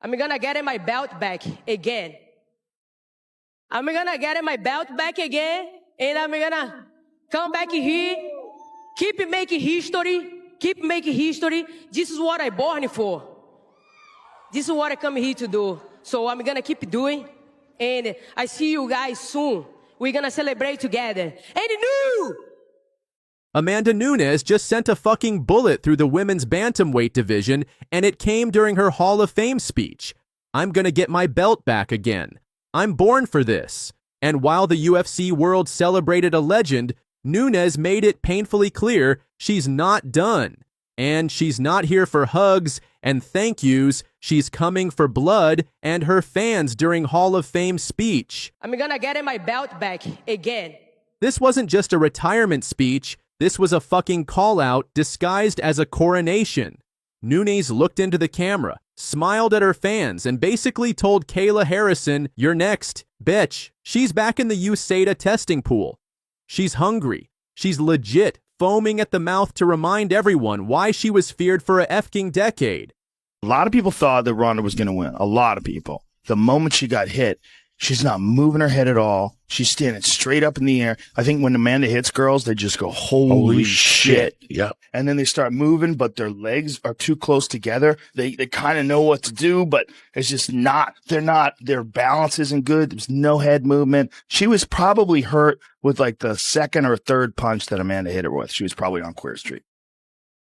I'm gonna get my belt back again. I'm gonna get my belt back again, and I'm gonna come back here, keep making history, keep making history. This is what I'm born for. This is what I come here to do. So I'm gonna keep doing, and I see you guys soon. We're gonna celebrate together. And new! Amanda Nunes just sent a fucking bullet through the women's bantamweight division, and it came during her Hall of Fame speech. I'm gonna get my belt back again. I'm born for this. And while the UFC world celebrated a legend, Nunes made it painfully clear she's not done. And she's not here for hugs and thank yous. She's coming for blood and her fans during Hall of Fame speech. I'm gonna get my belt back again. This wasn't just a retirement speech. This was a fucking call-out disguised as a coronation. Nunes looked into the camera, smiled at her fans, and basically told Kayla Harrison, "You're next, bitch." She's back in the USADA testing pool. She's hungry. She's legit foaming at the mouth to remind everyone why she was feared for a effing decade. A lot of people thought that Ronda was going to win. A lot of people. The moment she got hit, she's not moving her head at all. She's standing straight up in the air. I think when Amanda hits girls, they just go, holy shit. Yeah. And then they start moving, but their legs are too close together. They kind of know what to do, but it's just their balance isn't good. There's no head movement. She was probably hurt with like the second or third punch that Amanda hit her with. She was probably on Queer Street.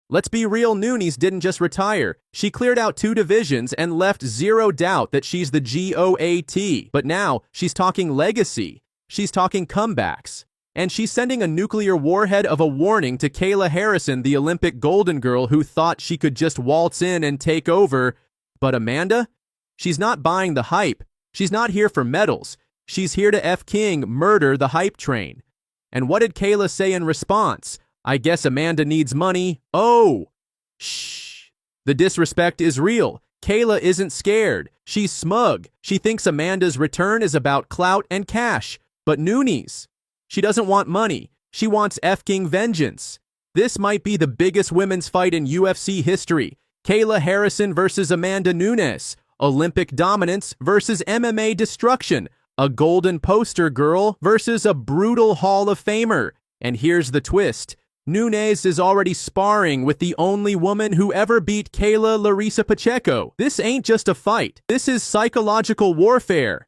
Let's be real, Nunes didn't just retire. She cleared out 2 divisions and left zero doubt that she's the GOAT. But now, she's talking legacy. She's talking comebacks. And she's sending a nuclear warhead of a warning to Kayla Harrison, the Olympic golden girl who thought she could just waltz in and take over. But Amanda? She's not buying the hype. She's not here for medals. She's here to F King murder the hype train. And what did Kayla say in response? I guess Amanda needs money. Oh, shh. The disrespect is real. Kayla isn't scared. She's smug. She thinks Amanda's return is about clout and cash. But Nunes, she doesn't want money. She wants F-King vengeance. This might be the biggest women's fight in UFC history. Kayla Harrison versus Amanda Nunes. Olympic dominance versus MMA destruction. A golden poster girl versus a brutal Hall of Famer. And here's the twist. Nunes is already sparring with the only woman who ever beat Kayla, Larissa Pacheco. This ain't just a fight. This is psychological warfare.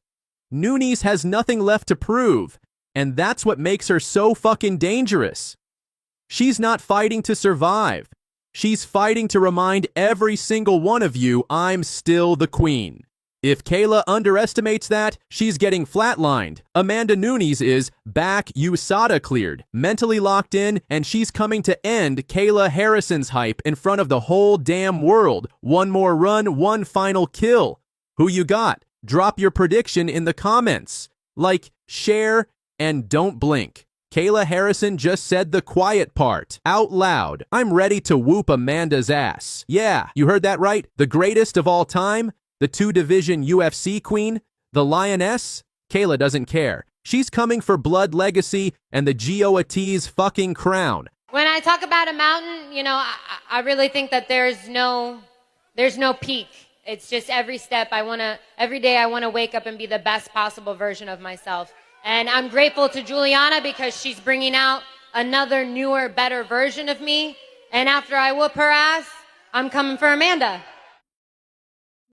Nunes has nothing left to prove, and that's what makes her so fucking dangerous. She's not fighting to survive. She's fighting to remind every single one of you I'm still the queen. If Kayla underestimates that, she's getting flatlined. Amanda Nunes is back, USADA cleared, mentally locked in, and she's coming to end Kayla Harrison's hype in front of the whole damn world. One more run, one final kill. Who you got? Drop your prediction in the comments. Like, share, and don't blink. Kayla Harrison just said the quiet part out loud. I'm ready to whoop Amanda's ass. Yeah, you heard that right. The greatest of all time. The 2-division UFC queen, the Lioness. Kayla doesn't care. She's coming for blood legacy and the GOAT's fucking crown. When I talk about a mountain, you know, I really think that there's no peak. It's just every step every day I want to wake up and be the best possible version of myself. And I'm grateful to Juliana because she's bringing out another newer, better version of me. And after I whoop her ass, I'm coming for Amanda.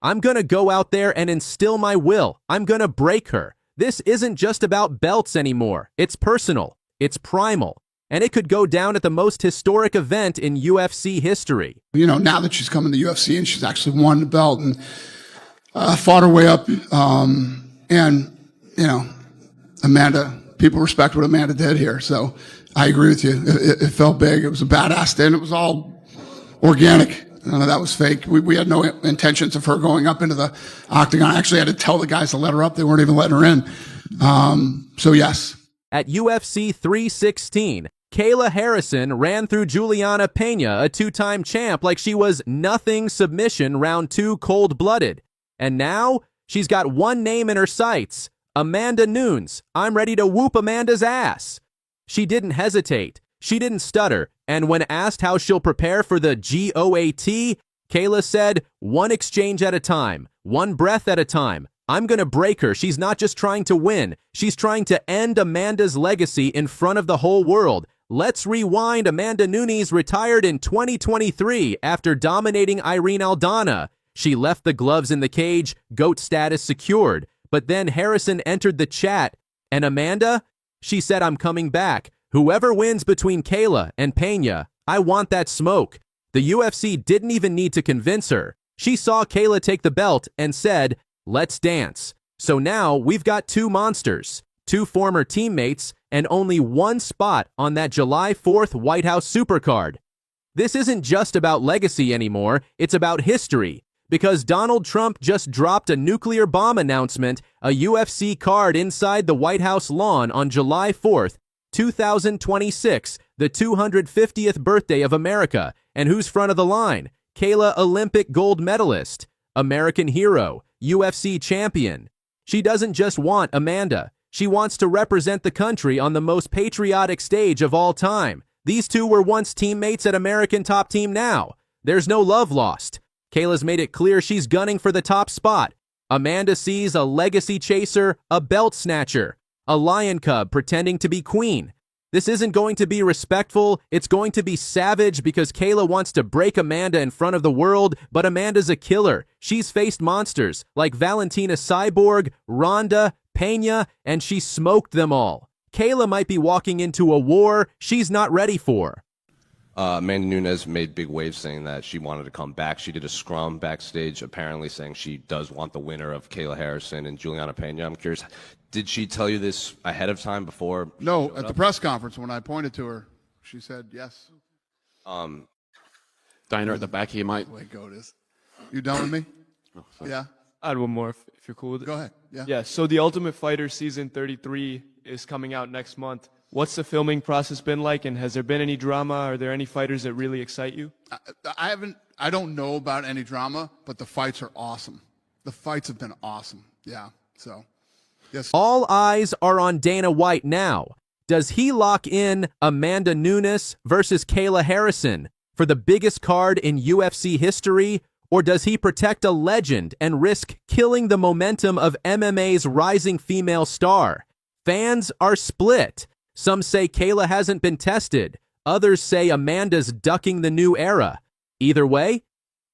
I'm gonna go out there and instill my will. I'm gonna break her. This isn't just about belts anymore. It's personal. It's primal. And it could go down at the most historic event in UFC history. You know, now that she's come in the UFC and she's actually won the belt and fought her way up. And, you know, Amanda, people respect what Amanda did here. So I agree with you. It felt big. It was a badass stand. It was all organic. None of that was fake. We had no intentions of her going up into the octagon. I actually had to tell the guys to let her up. They weren't even letting her in. So yes. At UFC 316, Kayla Harrison ran through Juliana Pena, a 2-time champ, like she was nothing submission round 2 cold-blooded. And now she's got one name in her sights, Amanda Nunes. I'm ready to whoop Amanda's ass. She didn't hesitate. She didn't stutter. And when asked how she'll prepare for the GOAT, Kayla said, one exchange at a time, one breath at a time. I'm going to break her. She's not just trying to win. She's trying to end Amanda's legacy in front of the whole world. Let's rewind. Amanda Nunes retired in 2023 after dominating Irene Aldana. She left the gloves in the cage, GOAT status secured. But then Harrison entered the chat, and Amanda, she said, I'm coming back. Whoever wins between Kayla and Pena, I want that smoke. The UFC didn't even need to convince her. She saw Kayla take the belt and said, let's dance. So now we've got two monsters, two former teammates, and only one spot on that July 4th White House Supercard. This isn't just about legacy anymore, it's about history. Because Donald Trump just dropped a nuclear bomb announcement, a UFC card inside the White House lawn on July 4th, 2026, the 250th birthday of America. And who's front of the line? Kayla, Olympic gold medalist, American hero, UFC champion. She doesn't just want Amanda. She wants to represent the country on the most patriotic stage of all time. These two were once teammates at American Top Team now. There's no love lost. Kayla's made it clear she's gunning for the top spot. Amanda sees a legacy chaser, a belt snatcher, a lion cub pretending to be queen. This isn't going to be respectful, it's going to be savage because Kayla wants to break Amanda in front of the world, but Amanda's a killer. She's faced monsters like Valentina Cyborg, Ronda, Pena, and she smoked them all. Kayla might be walking into a war she's not ready for. Amanda Nunes made big waves saying that she wanted to come back. She did a scrum backstage apparently saying she does want the winner of Kayla Harrison and Juliana Pena. I'm curious, did she tell you this ahead of time before? No, at the press conference when I pointed to her, she said yes. Diner at the back, he might. Wait, go this. You done with me? Oh, Yeah. I had one more, if you're cool with it. Go ahead. Yeah. Yeah, so The Ultimate Fighter Season 33 is coming out next month. What's the filming process been like, and has there been any drama? Are there any fighters that really excite you? I don't know about any drama, but the fights are awesome. The fights have been awesome. Yeah. So, yes. All eyes are on Dana White now. Does he lock in Amanda Nunes versus Kayla Harrison for the biggest card in UFC history? Or does he protect a legend and risk killing the momentum of MMA's rising female star? Fans are split. Some say Kayla hasn't been tested. Others say Amanda's ducking the new era. Either way,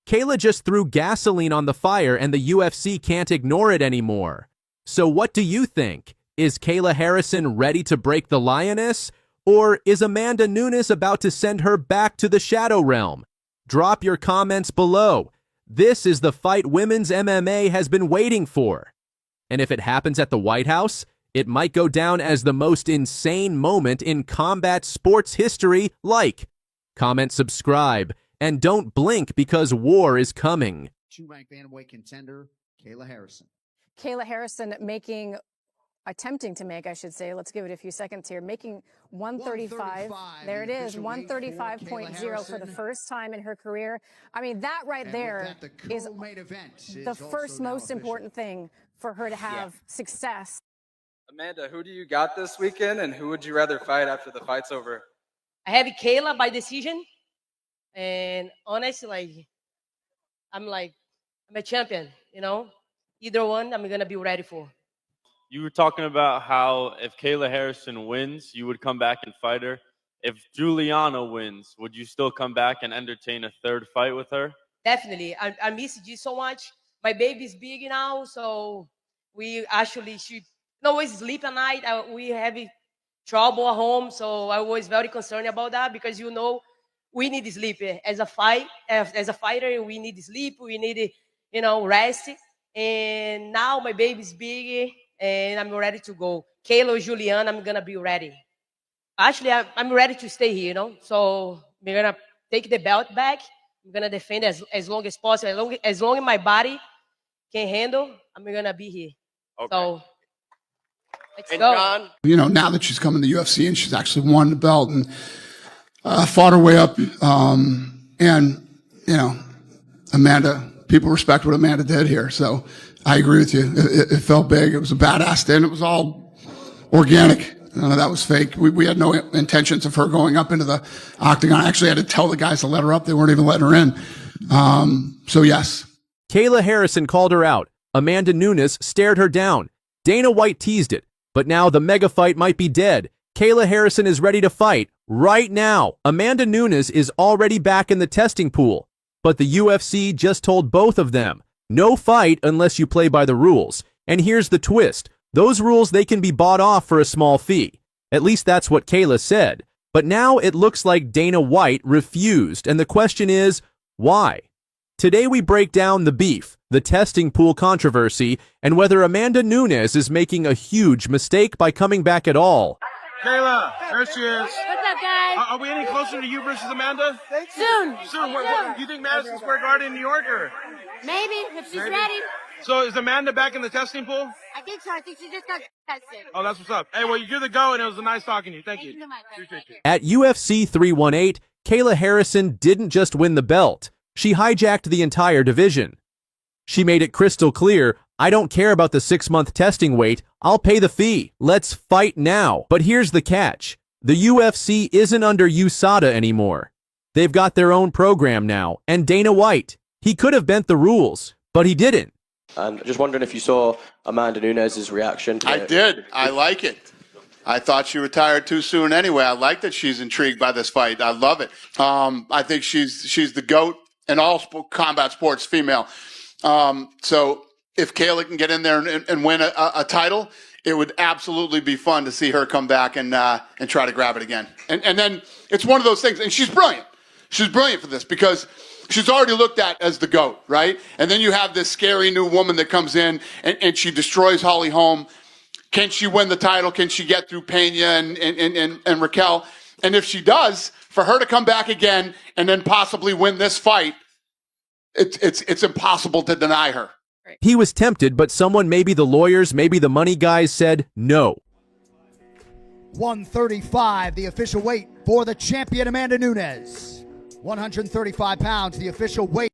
Kayla just threw gasoline on the fire and the UFC can't ignore it anymore. So what do you think? Is Kayla Harrison ready to break the Lioness? Or is Amanda Nunes about to send her back to the Shadow Realm? Drop your comments below. This is the fight women's MMA has been waiting for. And if it happens at the White House, it might go down as the most insane moment in combat sports history. Like, comment, subscribe, and don't blink because war is coming. Two-rank bantamweight contender, Kayla Harrison. Kayla Harrison attempting to make, I should say, let's give it a few seconds here, making 135. There it is, 135.0 for the first time in her career. I mean, that right there is the first most important thing for her to have success. Amanda, who do you got this weekend, and who would you rather fight after the fight's over? I have Kayla by decision, and honestly, I'm a champion, you know? Either one, I'm going to be ready for. You were talking about how if Kayla Harrison wins, you would come back and fight her. If Juliana wins, would you still come back and entertain a third fight with her? Definitely. I miss you so much. My baby's big now, so she always sleep at night. We have trouble at home, so I was very concerned about that because, you know, we need sleep. As a fighter, we need sleep. We need, rest. And now my baby's big, and I'm ready to go. Kayla or Juliana, I'm going to be ready. Actually, I'm ready to stay here, So we're going to take the belt back. I'm going to defend as long as possible. As long as my body can handle, I'm going to be here. Okay. So let's go. John? You know, now that she's come in the UFC and she's actually won the belt and fought her way up. And, Amanda, people respect what Amanda did here. So I agree with you. It felt big. It was a badass day, and it was all organic. None of that was fake. We had no intentions of her going up into the octagon. I actually had to tell the guys to let her up. They weren't even letting her in. So yes. Kayla Harrison called her out. Amanda Nunes stared her down. Dana White teased it. But now the mega fight might be dead. Kayla Harrison is ready to fight right now. Amanda Nunes is already back in the testing pool. But the UFC just told both of them, no fight unless you play by the rules. And here's the twist. Those rules, they can be bought off for a small fee. At least that's what Kayla said. But now it looks like Dana White refused. And the question is, why? Today we break down the beef, the testing pool controversy, and whether Amanda Nunes is making a huge mistake by coming back at all. Kayla, there she is. What's up, guys? Are we any closer to you versus Amanda? Soon. Soon. What, you think Madison Square Garden in New York or? Maybe, if she's ready. So is Amanda back in the testing pool? I think so. I think she just got tested. Oh, that's what's up. Hey, well, you're the go, and it was nice talking to you. Thank you. Thank you so much. Appreciate you. At UFC 318, Kayla Harrison didn't just win the belt. She hijacked the entire division. She made it crystal clear, I don't care about the 6-month testing wait. I'll pay the fee. Let's fight now. But here's the catch. The UFC isn't under USADA anymore. They've got their own program now. And Dana White, he could have bent the rules, but he didn't. And just wondering if you saw Amanda Nunes' reaction to I did. I like it. I thought she retired too soon anyway. I like that she's intrigued by this fight. I love it. I think she's the GOAT in all combat sports, female. So if Kayla can get in there and win a title, it would absolutely be fun to see her come back and try to grab it again. And then it's one of those things, and she's brilliant. She's brilliant for this because she's already looked at as the GOAT, right? And then you have this scary new woman that comes in and she destroys Holly Holm. Can she win the title? Can she get through Pena and Raquel? And if she does, for her to come back again and then possibly win this fight, it's impossible to deny her. He was tempted, but someone, maybe the lawyers, maybe the money guys, said no. 135, the official weight for the champion Amanda Nunes. 135 pounds, the official weight.